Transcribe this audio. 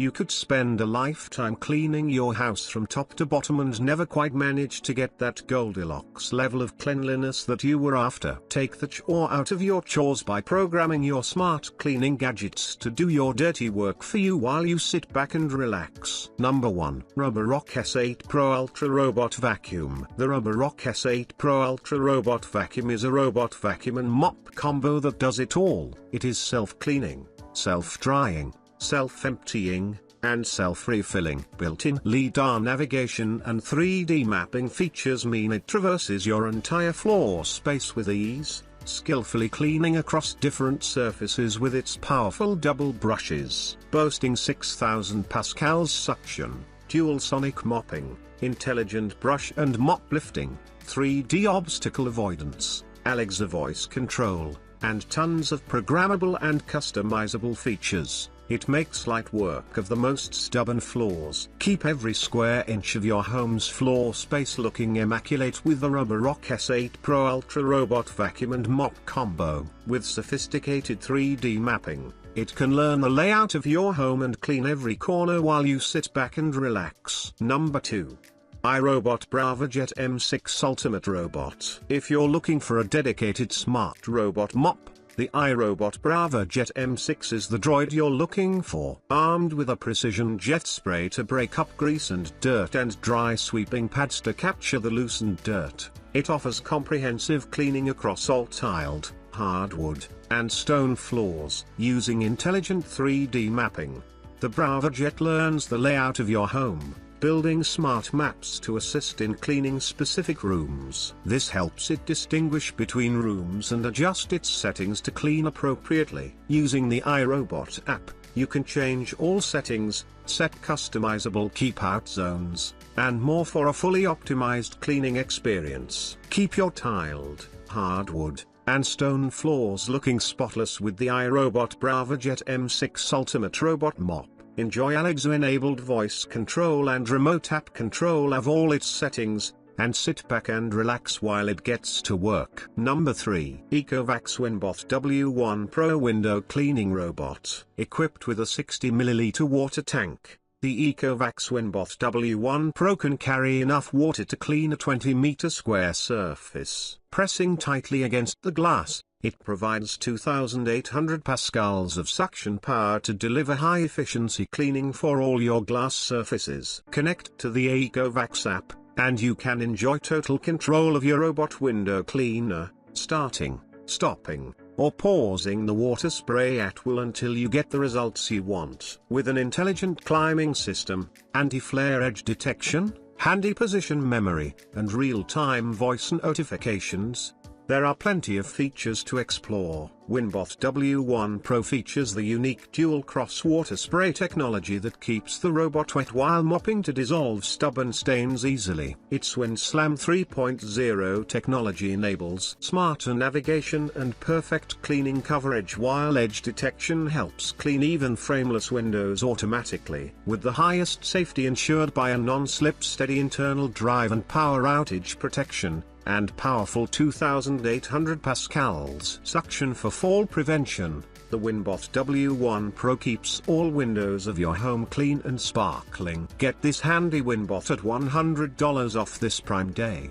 You could spend a lifetime cleaning your house from top to bottom and never quite manage to get that Goldilocks level of cleanliness that you were after. Take the chore out of your chores by programming your smart cleaning gadgets to do your dirty work for you while you sit back and relax. Number 1. Roborock S8 Pro Ultra Robot Vacuum. The Roborock S8 Pro Ultra Robot Vacuum is a robot vacuum and mop combo that does it all. It is self-cleaning, self-drying, self-emptying, and self-refilling. Built-in LiDAR navigation and 3D mapping features mean it traverses your entire floor space with ease, skillfully cleaning across different surfaces with its powerful double brushes. Boasting 6,000 pascals suction, dual sonic mopping, intelligent brush and mop lifting, 3D obstacle avoidance, Alexa voice control, and tons of programmable and customizable features. It makes light work of the most stubborn floors. Keep every square inch of your home's floor space looking immaculate with the Roborock S8 Pro Ultra Robot Vacuum and Mop Combo. With sophisticated 3D mapping, it can learn the layout of your home and clean every corner while you sit back and relax. Number 2. iRobot Braava Jet M6 Ultimate Robot. If you're looking for a dedicated smart robot mop, the iRobot Braava Jet M6 is the droid you're looking for. Armed with a precision jet spray to break up grease and dirt and dry sweeping pads to capture the loosened dirt, it offers comprehensive cleaning across all tiled, hardwood, and stone floors. Using intelligent 3D mapping, the Braava Jet learns the layout of your home, building smart maps to assist in cleaning specific rooms. This helps it distinguish between rooms and adjust its settings to clean appropriately. Using the iRobot app, you can change all settings, set customizable keep-out zones, and more for a fully optimized cleaning experience. Keep your tiled, hardwood, and stone floors looking spotless with the iRobot Braava Jet M6 Ultimate Robot Mop. Enjoy Alexa-enabled voice control and remote app control of all its settings, and sit back and relax while it gets to work. Number 3. ECOVACS Winbot W1 Pro Window Cleaning Robot. Equipped with a 60 ml water tank, the ECOVACS Winbot W1 Pro can carry enough water to clean a 20-meter square surface. Pressing tightly against the glass, it provides 2,800 pascals of suction power to deliver high-efficiency cleaning for all your glass surfaces. Connect to the ECOVACS app, and you can enjoy total control of your robot window cleaner, starting, stopping, or pausing the water spray at will until you get the results you want. With an intelligent climbing system, anti-flare edge detection, handy position memory, and real-time voice notifications, there are plenty of features to explore. Winbot W1 Pro features the unique dual cross water spray technology that keeps the robot wet while mopping to dissolve stubborn stains easily. Its WinSlam 3.0 technology enables smarter navigation and perfect cleaning coverage, while edge detection helps clean even frameless windows automatically. With the highest safety ensured by a non-slip steady internal drive and power outage protection, and powerful 2,800 pascals suction for fall prevention, the Winbot W1 Pro keeps all windows of your home clean and sparkling. Get this handy Winbot at $100 off this Prime Day.